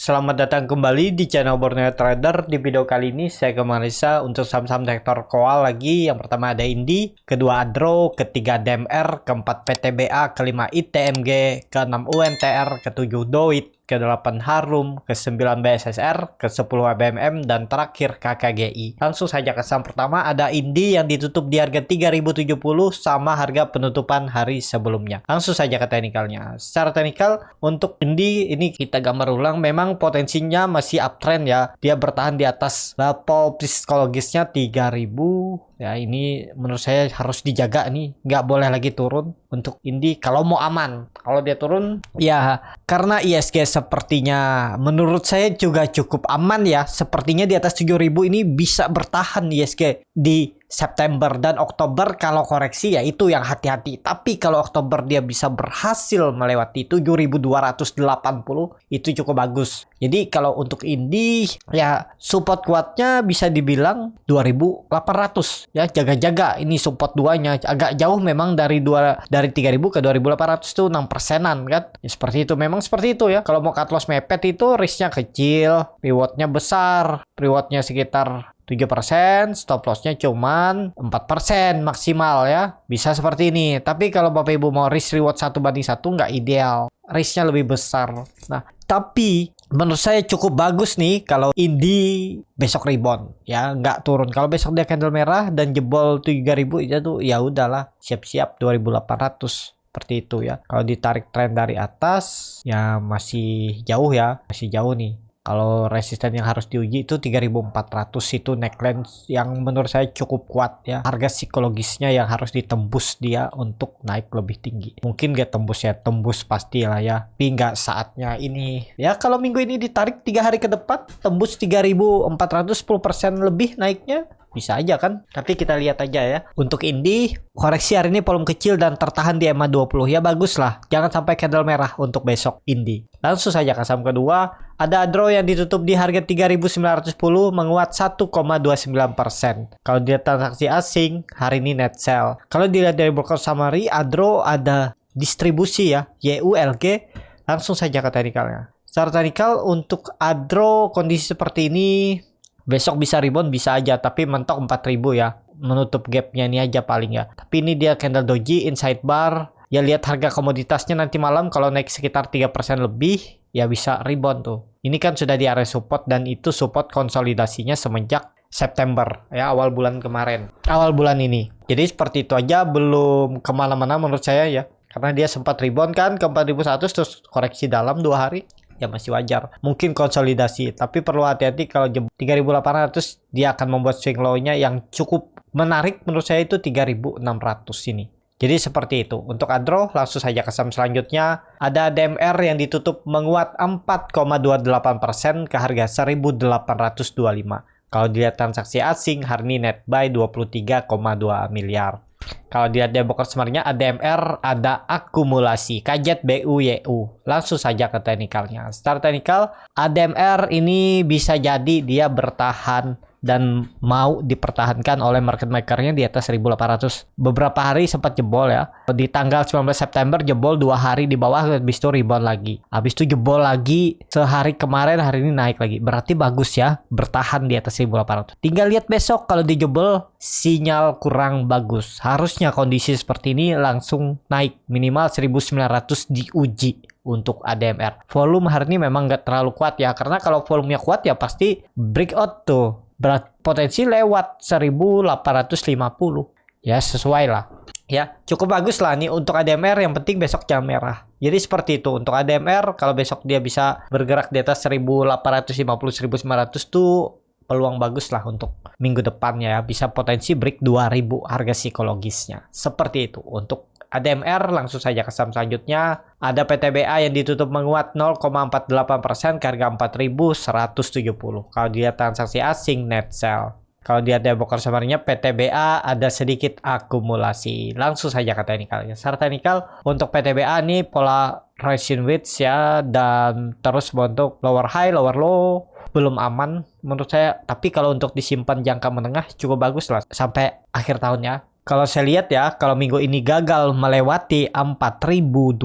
Selamat datang kembali di channel Borneo Trader. Di video kali ini saya akan menganalisa untuk saham-saham sektor koal lagi. Yang pertama ada Indi, kedua Adro, ketiga DMR, keempat PTBA, kelima ITMG, keenam UNTR, ketujuh Doit, ke-8 Harum, ke-9 BSSR, ke-10 ABMM, dan terakhir KKGI. Langsung saja ke saham pertama, ada Indi yang ditutup di harga 3070 sama harga penutupan hari sebelumnya. Langsung saja ke teknikalnya. Secara teknikal, untuk Indi ini kita gambar ulang, memang potensinya masih uptrend ya. Dia bertahan di atas level psikologisnya 3000. Ya, ini menurut saya harus dijaga nih, nggak boleh lagi turun untuk Indi kalau mau aman. Kalau dia turun, ya karena ISG sepertinya menurut saya juga cukup aman ya. Sepertinya di atas 7000 ini bisa bertahan ISG di September dan Oktober. Kalau koreksi ya itu yang hati-hati. Tapi kalau Oktober dia bisa berhasil melewati 7280, itu cukup bagus. Jadi kalau untuk Indi ya support kuatnya bisa dibilang 2800 ya, jaga-jaga ini support duanya agak jauh memang dari 3000 ke 2800 tuh 6%-an kan. Ya, seperti itu, memang seperti itu ya. Kalau mau cut loss mepet itu risknya kecil, rewardnya besar, rewardnya sekitar 7%, stop lossnya cuman 4% maksimal ya. Bisa seperti ini. Tapi kalau Bapak Ibu mau risk reward 1:1 nggak ideal. Risknya lebih besar. Nah, tapi menurut saya cukup bagus nih kalau Indi besok rebound ya, nggak turun. Kalau besok dia candle merah dan jebol 3000 itu ya udahlah, siap-siap 2800. Seperti itu ya. Kalau ditarik tren dari atas ya masih jauh ya, masih jauh nih. Kalau resisten yang harus diuji itu 3400, itu neckline yang menurut saya cukup kuat ya. Harga psikologisnya yang harus ditembus dia untuk naik lebih tinggi. Mungkin gak tembus ya, tembus pasti lah ya. Tapi nggak saatnya ini. Ya kalau minggu ini ditarik 3 hari ke depan, tembus 3400, 10% lebih naiknya. Bisa aja kan, tapi kita lihat aja ya. Untuk Indi, koreksi hari ini volume kecil dan tertahan di EMA 20 ya, bagus lah. Jangan sampai candle merah untuk besok Indi. Langsung saja ke saham kedua, ada Adro yang ditutup di harga 3910, menguat 1,29%. Kalau dia transaksi asing, hari ini net sell. Kalau dilihat dari broker summary, Adro ada distribusi ya, YULG. Langsung saja ke teknikalnya. Secara teknikal untuk Adro kondisi seperti ini, besok bisa rebound bisa aja, tapi mentok 4000 ya. Menutup gapnya ini aja paling ya. Tapi ini dia candle doji inside bar. Ya lihat harga komoditasnya nanti malam, kalau naik sekitar 3% lebih ya bisa rebound tuh. Ini kan sudah di area support dan itu support konsolidasinya semenjak September ya, awal bulan kemarin. Awal bulan ini. Jadi seperti itu aja, belum kemana-mana menurut saya ya. Karena dia sempat rebound kan ke 4100 terus koreksi dalam 2 hari. Ya masih wajar. Mungkin konsolidasi, tapi perlu hati-hati kalau 3800 dia akan membuat swing low-nya yang cukup menarik menurut saya itu 3600 ini. Jadi seperti itu. Untuk Adro langsung saja ke saham selanjutnya. Ada DMR yang ditutup menguat 4,28% ke harga 1825. Kalau dilihat transaksi asing hari ini net buy 23,2 miliar. Kalau dilihat dari broker summary-nya ADMR ada akumulasi kajet BUYU. Langsung saja ke teknikalnya. Secara teknikal ADMR ini bisa jadi dia bertahan dan mau dipertahankan oleh market maker-nya di atas 1800. Beberapa hari sempat jebol ya. Di tanggal 19 September jebol 2 hari di bawah, habis itu rebound lagi. Habis itu jebol lagi sehari kemarin, hari ini naik lagi. Berarti bagus ya, bertahan di atas 1800. Tinggal lihat besok kalau dijebol sinyal kurang bagus. Harusnya kondisi seperti ini langsung naik minimal 1900 diuji. Untuk ADMR volume hari ini memang nggak terlalu kuat ya, karena kalau volumenya kuat ya pasti breakout tuh, potensi lewat 1850 ya, sesuai lah ya, cukup bagus lah nih untuk ADMR. Yang penting besok jangan merah. Jadi seperti itu untuk ADMR. Kalau besok dia bisa bergerak di atas 1850 1900 tuh peluang bagus lah untuk minggu depannya ya, bisa potensi break 2000 harga psikologisnya. Seperti itu untuk ADMR. Langsung saja ke saham selanjutnya. Ada PTBA yang ditutup menguat 0,48% ke harga 4170. Kalau dia transaksi asing net sell. Kalau dia ada broker summary-nya PTBA ada sedikit akumulasi. Langsung saja ke teknikalnya. Secara teknikal untuk PTBA ini pola rising wedge ya, dan terus bentuk lower high lower low belum aman menurut saya. Tapi kalau untuk disimpan jangka menengah cukup bagus lah sampai akhir tahun ya. Kalau saya lihat ya, kalau minggu ini gagal melewati 4200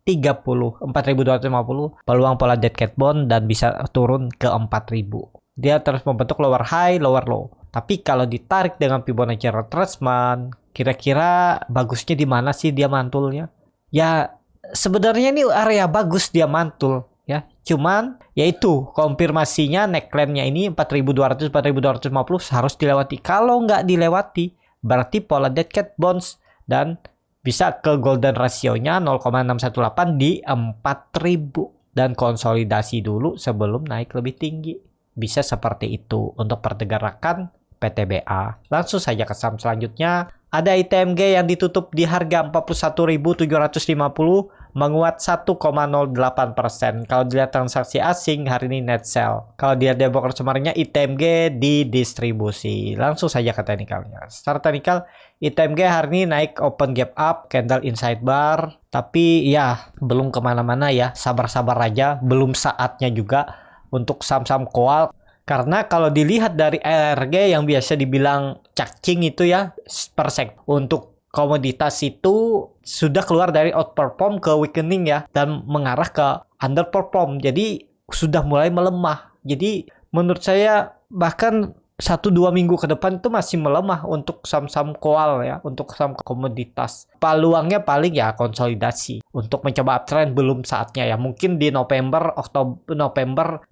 4.250 peluang pola dead cat bond dan bisa turun ke 4.000. Dia terus membentuk lower high, lower low. Tapi kalau ditarik dengan Fibonacci retracement, kira-kira bagusnya di mana sih dia mantulnya? Ya sebenarnya ini area bagus dia mantul ya. Cuman yaitu konfirmasinya neckline-nya ini 4.200 4.250 harus dilewati. Kalau nggak dilewati berarti pola dead cat bonds dan bisa ke golden ratio-nya 0,618 di 4.000 dan konsolidasi dulu sebelum naik lebih tinggi. Bisa seperti itu untuk pergerakan PTBA. Langsung saja ke saham selanjutnya. Ada ITMG yang ditutup di harga 41.750 menguat 1,08%. Kalau dilihat transaksi asing hari ini net sell. Kalau dilihat di broker summary-nya ITMG didistribusi. Langsung saja ke teknikalnya. Secara teknikal ITMG hari ini naik open gap up, candle inside bar. Tapi ya belum kemana-mana ya. Sabar-sabar aja. Belum saatnya juga untuk saham-saham koal. Karena kalau dilihat dari ARG yang biasa dibilang cacing itu ya per sek untuk komoditas itu sudah keluar dari outperform ke weakening ya dan mengarah ke underperform. Jadi sudah mulai melemah. Jadi menurut saya bahkan 1-2 minggu ke depan itu masih melemah untuk saham-saham koal ya, untuk saham komoditas. Peluangnya paling ya konsolidasi. Untuk mencoba uptrend belum saatnya ya. Mungkin di November,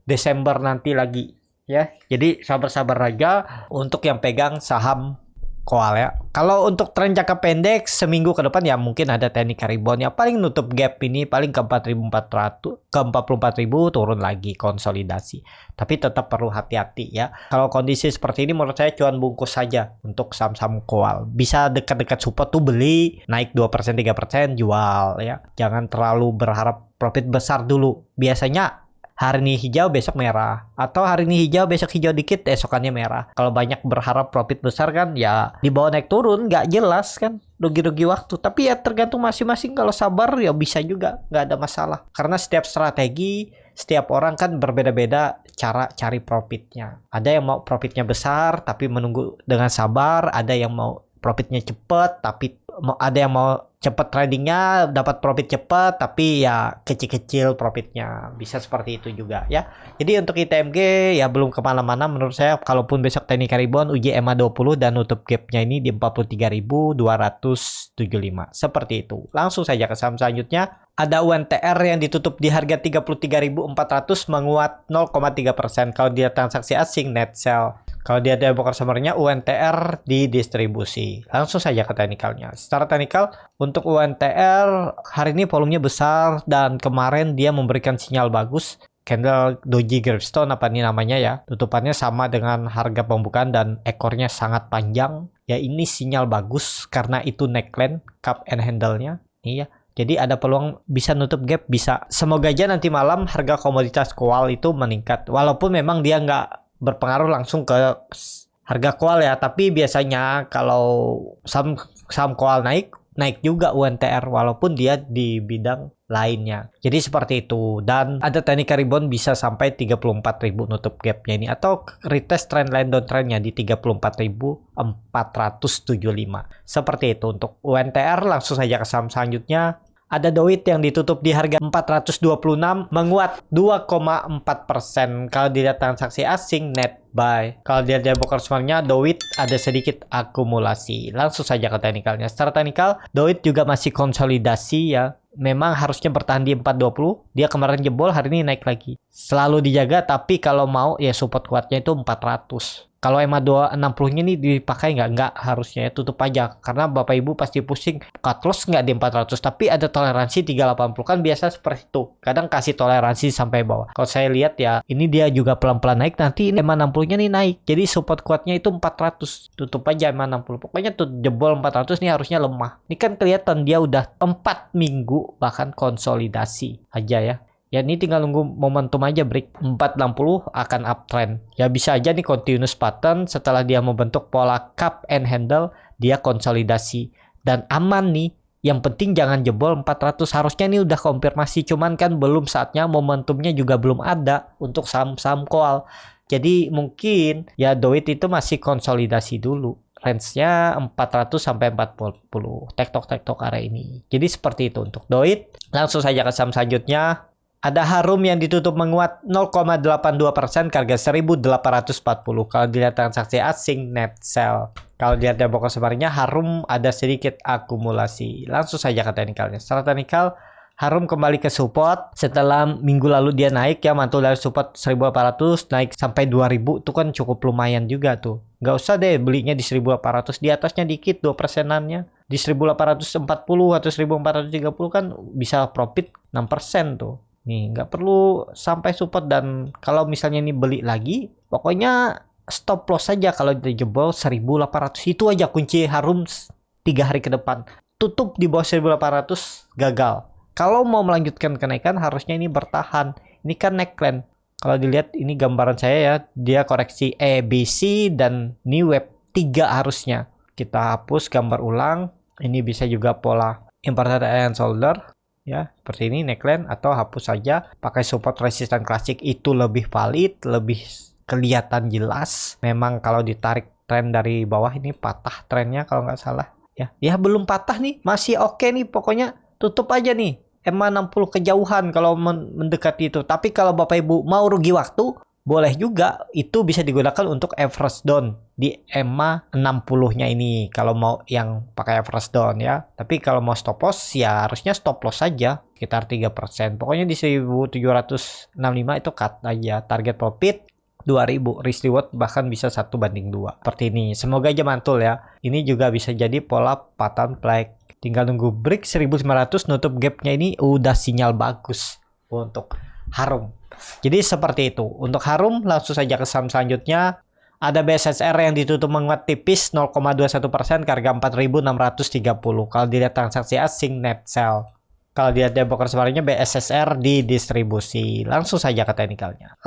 Desember nanti lagi. Ya, jadi sabar-sabar aja untuk yang pegang saham koal ya. Kalau untuk tren jangka pendek seminggu ke depan ya mungkin ada teknik rebound ya paling nutup gap ini paling ke 4.400 ke 44.000 turun lagi konsolidasi. Tapi tetap perlu hati-hati ya. Kalau kondisi seperti ini menurut saya cuan bungkus saja untuk saham-saham koal. Bisa dekat-dekat support tuh beli, naik 2% 3% jual ya. Jangan terlalu berharap profit besar dulu. Biasanya hari ini hijau besok merah atau hari ini hijau besok hijau dikit esokannya merah. Kalau banyak berharap profit besar kan ya di bawah naik turun nggak jelas kan, rugi-rugi waktu. Tapi ya tergantung masing-masing, kalau sabar ya bisa juga, nggak ada masalah. Karena setiap strategi, setiap orang kan berbeda-beda cara cari profitnya. Ada yang mau profitnya besar tapi menunggu dengan sabar, ada yang mau profitnya cepet tapi ada yang mau cepet tradingnya dapat profit cepet tapi ya kecil-kecil profitnya, bisa seperti itu juga ya. Jadi untuk ITMG ya belum kemana-mana menurut saya. Kalaupun besok teknik rebound uji EMA 20 dan nutup gapnya ini di 43.275 seperti itu. Langsung saja ke saham selanjutnya. Ada UNTR yang ditutup di harga 33.400 menguat 0,3%. Kalau dia transaksi asing net sell. Kalau dia ada broker summary-nya UNTR didistribusi. Langsung saja ke teknikalnya. Secara teknikal untuk UNTR hari ini volumenya besar dan kemarin dia memberikan sinyal bagus. Candle doji gravestone apa ini namanya ya. Tutupannya sama dengan harga pembukaan dan ekornya sangat panjang. Ya ini sinyal bagus karena itu neckline cup and handle-nya. Ini ya. Jadi ada peluang bisa nutup gap, bisa. Semoga aja nanti malam harga komoditas koal itu meningkat. Walaupun memang dia nggak berpengaruh langsung ke harga koal ya, tapi biasanya kalau saham koal naik juga UNTR walaupun dia di bidang lainnya. Jadi seperti itu. Dan ada teknik rebound bisa sampai 34.000 nutup gapnya ini atau retest trendline downtrendnya di 34.475. Seperti itu untuk UNTR. Langsung saja ke saham selanjutnya. Ada Doit yang ditutup di harga 426 menguat 2,4%. Kalau dilihat transaksi asing net buy. Kalau dilihat dari broker summary-nya Doit ada sedikit akumulasi. Langsung saja ke teknikalnya. Secara teknikal Doit juga masih konsolidasi ya. Memang harusnya bertahan di 420. Dia kemarin jebol, hari ini naik lagi. Selalu dijaga tapi kalau mau ya support kuatnya itu 400. Kalau EMA 260-nya ini dipakai nggak harusnya ya, tutup aja. Karena Bapak Ibu pasti pusing, cut loss nggak di 400, tapi ada toleransi 380 kan biasa seperti itu. Kadang kasih toleransi sampai bawah. Kalau saya lihat ya, ini dia juga pelan-pelan naik, nanti ini EMA 60-nya nih naik. Jadi support kuatnya itu 400, tutup aja EMA 60. Pokoknya tuh jebol 400 nih harusnya lemah. Ini kan kelihatan dia udah 4 minggu bahkan konsolidasi aja ya. Ya ini tinggal nunggu momentum aja, break 460 akan uptrend. Ya bisa aja nih continuous pattern setelah dia membentuk pola cup and handle, dia konsolidasi dan aman nih. Yang penting jangan jebol 400. Harusnya ini udah konfirmasi, cuman kan belum saatnya, momentumnya juga belum ada untuk saham-saham koal. Jadi mungkin ya Doit itu masih konsolidasi dulu. range-nya 400 sampai 40 tektok area ini. Jadi seperti itu untuk Doit. Langsung saja ke saham selanjutnya. Ada Harum yang ditutup menguat 0,82% ke harga 1.840. Kalau dilihat transaksi asing net sell. Kalau dilihat dari pokok sebenarnya Harum ada sedikit akumulasi. Langsung saja ke teknikalnya. Secara teknikal Harum kembali ke support setelah minggu lalu dia naik ya, mantul dari support 1.800 naik sampai 2.000, itu kan cukup lumayan juga tuh. Nggak usah deh belinya di 1.800, di atasnya dikit 2%-annya. Di 1.840 atau 1.430 kan bisa profit 6% tuh. Nih, nggak perlu sampai support, dan kalau misalnya ini beli lagi, pokoknya stop loss saja kalau dijebol 1.800. Itu aja kunci Harum 3 hari ke depan. Tutup di bawah 1.800 gagal. Kalau mau melanjutkan kenaikan harusnya ini bertahan. Ini kan neckline. Kalau dilihat ini gambaran saya ya, dia koreksi ABC dan ini web 3 harusnya. Kita hapus gambar ulang. Ini bisa juga pola inverted and shoulder. Ya, seperti ini neckline, atau hapus saja, pakai support resistance klasik itu lebih valid, lebih kelihatan jelas. Memang kalau ditarik tren dari bawah ini patah trennya kalau nggak salah. Ya belum patah nih, masih oke nih, pokoknya tutup aja nih. EMA 60 kejauhan kalau mendekati itu. Tapi kalau Bapak Ibu mau rugi waktu, boleh juga, itu bisa digunakan untuk average down di EMA 60-nya ini kalau mau yang pakai average down ya. Tapi kalau mau stop loss ya harusnya stop loss saja sekitar 3%. Pokoknya di 1765 itu cut aja. Target profit 2000, risk reward bahkan bisa 1:2 seperti ini. Semoga aja mantul ya. Ini juga bisa jadi pola pattern flag. Tinggal nunggu break 1900, nutup gapnya ini udah sinyal bagus untuk Harum. Jadi seperti itu. Untuk Harum langsung saja ke saham selanjutnya. Ada BSSR yang ditutup menguat tipis 0,21% ke harga 4.630. Kalau dilihat transaksi asing net sell. Kalau dilihat dari broker sebenarnya BSSR di distribusi. Langsung saja ke teknikalnya.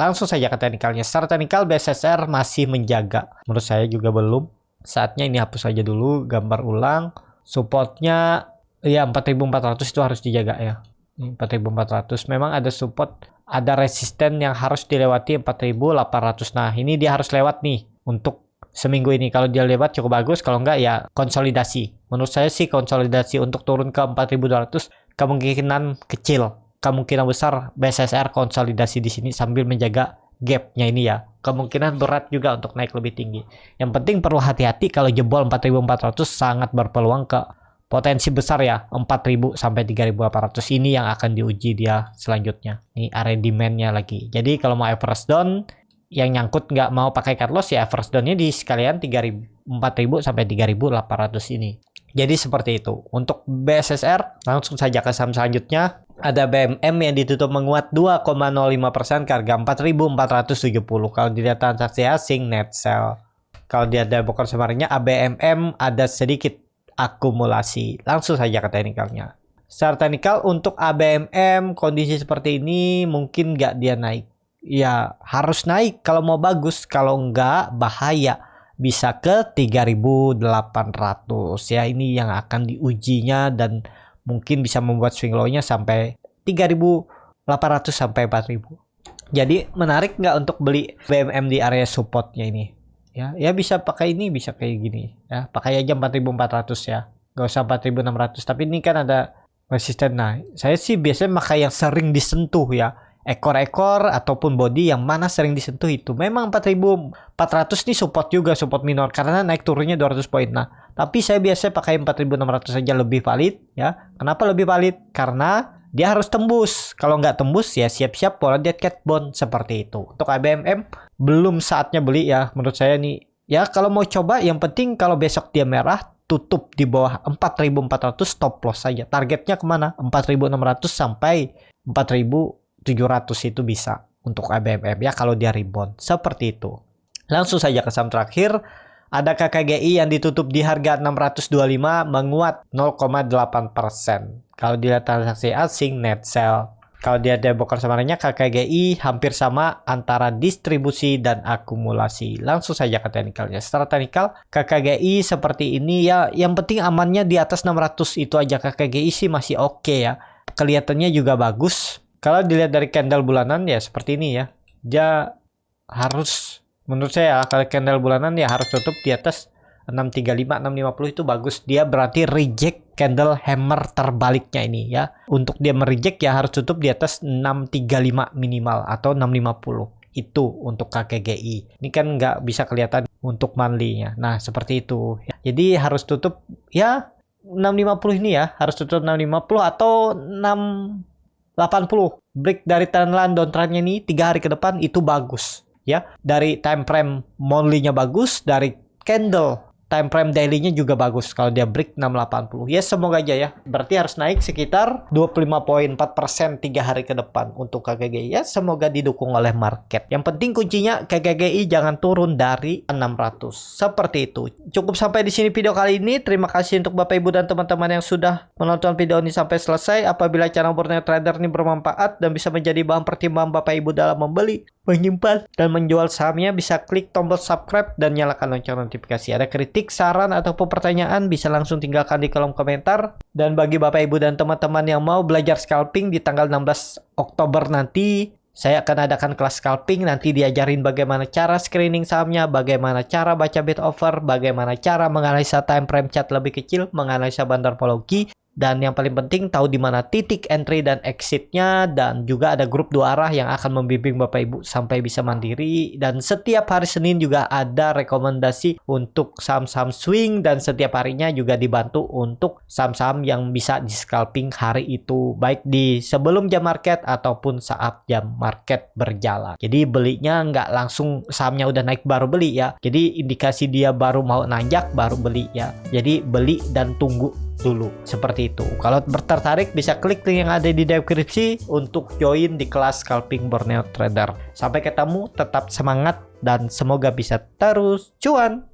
Secara teknikal BSSR masih menjaga. Menurut saya juga belum. Saatnya ini hapus saja dulu gambar ulang. Supportnya ya 4.400 itu harus dijaga ya. 4.400 memang ada support, ada resisten yang harus dilewati 4.800. Nah, ini dia harus lewat nih untuk seminggu ini. Kalau dia lewat cukup bagus, kalau enggak ya konsolidasi. Menurut saya sih konsolidasi untuk turun ke 4.200 kemungkinan kecil. Kemungkinan besar BSSR konsolidasi di sini sambil menjaga gapnya ini ya. Kemungkinan berat juga untuk naik lebih tinggi. Yang penting perlu hati-hati kalau jebol 4.400 sangat berpeluang ke potensi besar ya, 4.000 sampai 3.800 ini yang akan diuji dia selanjutnya. Ini area demand-nya lagi. Jadi kalau mau average down yang nyangkut nggak mau pakai cut loss ya, average down-nya di sekalian 4.000 sampai 3.800 ini. Jadi seperti itu. Untuk BSSR langsung saja ke saham selanjutnya. Ada BMM yang ditutup menguat 2,05% ke harga 4.470. Kalau dilihat transaksi asing net sell. Kalau dilihat dari broker sebenarnya ABMM ada sedikit akumulasi. Langsung saja ke teknikalnya. Secara teknikal untuk ABMM kondisi seperti ini mungkin nggak dia naik. Ya harus naik kalau mau bagus. Kalau nggak bahaya. Bisa ke 3.800 ya. Ini yang akan diujinya dan mungkin bisa membuat swing low-nya sampai 3.800 sampai 4.000. Jadi menarik nggak untuk beli BMM di area supportnya ini? Ya bisa pakai ini, bisa kayak gini. Ya pakai aja 4.400 ya. Nggak usah 4.600. Tapi ini kan ada resisten. Nah, saya sih biasanya pakai yang sering disentuh ya. Ekor-ekor ataupun body yang mana sering disentuh itu. Memang 4.400 nih support juga, support minor karena naik turunnya 200 poin. Nah, tapi saya biasanya pakai 4.600 saja lebih valid ya. Kenapa lebih valid? Karena dia harus tembus. Kalau nggak tembus ya siap-siap pola dead cat bond seperti itu. Untuk ABMM belum saatnya beli ya menurut saya nih. Ya kalau mau coba yang penting kalau besok dia merah tutup di bawah 4.400 stop loss saja. Targetnya kemana? 4.600 sampai 4.700 itu bisa untuk ABMM ya kalau dia rebound seperti itu. Langsung saja ke saham terakhir. Ada KKGI yang ditutup di harga 625 menguat 0,8%. Kalau dilihat transaksi asing net sell. Kalau dia ada broker sebenarnya KKGI hampir sama antara distribusi dan akumulasi. Langsung saja ke teknikalnya. Secara teknikal KKGI seperti ini ya, yang penting amannya di atas 600 itu aja. KKGI sih masih oke ya. Kelihatannya juga bagus. Kalau dilihat dari candle bulanan ya seperti ini ya. Dia harus menurut saya kalau candle bulanan ya harus tutup di atas 635, 650 itu bagus. Dia berarti reject candle hammer terbaliknya ini ya. Untuk dia mereject ya harus tutup di atas 635 minimal atau 650. Itu untuk KKGI. Ini kan nggak bisa kelihatan untuk monthly-nya. Nah, seperti itu. Jadi harus tutup ya 650 ini ya. Harus tutup 650 atau 680. Break dari trend line downtrend-nya ini 3 hari ke depan itu bagus. Ya, dari time frame monthly-nya bagus, dari candle time frame daily-nya juga bagus kalau dia break 680. Ya semoga aja ya. Berarti harus naik sekitar 25,4% 3 hari ke depan untuk KGGI. Ya semoga didukung oleh market. Yang penting kuncinya KGGI jangan turun dari 600. Seperti itu. Cukup sampai di sini video kali ini. Terima kasih untuk Bapak Ibu dan teman-teman yang sudah menonton video ini sampai selesai. Apabila channel Borneo Trader ini bermanfaat dan bisa menjadi bahan pertimbangan Bapak Ibu dalam membeli, menyimpan, dan menjual sahamnya, bisa klik tombol subscribe dan nyalakan lonceng notifikasi. Ada kritik, saran, ataupun pertanyaan bisa langsung tinggalkan di kolom komentar. Dan bagi Bapak Ibu dan teman-teman yang mau belajar scalping di tanggal 16 Oktober nanti, saya akan adakan kelas scalping. Nanti diajarin bagaimana cara screening sahamnya, bagaimana cara baca bid offer, bagaimana cara menganalisa time frame chart lebih kecil, menganalisa bandar pologi, dan yang paling penting tahu di mana titik entry dan exitnya. Dan juga ada grup 2 arah yang akan membimbing Bapak Ibu sampai bisa mandiri. Dan setiap hari Senin juga ada rekomendasi untuk saham-saham swing, dan setiap harinya juga dibantu untuk saham-saham yang bisa di scalping hari itu, baik di sebelum jam market ataupun saat jam market berjalan. Jadi belinya nggak langsung sahamnya udah naik baru beli ya. Jadi indikasi dia baru mau nanjak baru beli ya. Jadi beli dan tunggu dulu, seperti itu. Kalau tertarik bisa klik link yang ada di deskripsi untuk join di kelas scalping Borneo Trader. Sampai ketemu, tetap semangat dan semoga bisa terus cuan.